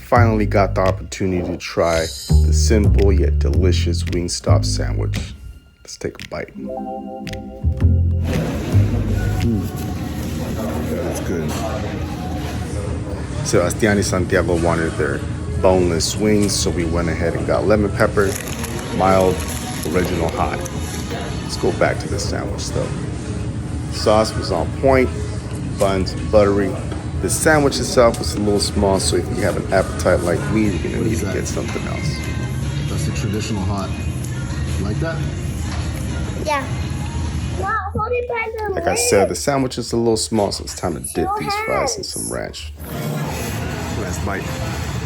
finally got the opportunity to try the simple yet delicious Wingstop sandwich. Let's take a bite. That's good. Sebastian and Santiago wanted their boneless wings, so we went ahead and got lemon pepper, mild, original hot. Let's go back to the sandwich though. Sauce was on point, buns buttery. The sandwich itself was a little small, so if you have an appetite like me, you're gonna need to get something else. That's the traditional hot. Like that? Yeah. Wow, hold it by the Like I said, the sandwich is a little small, so it's time to dip these fries in some ranch. Last bite.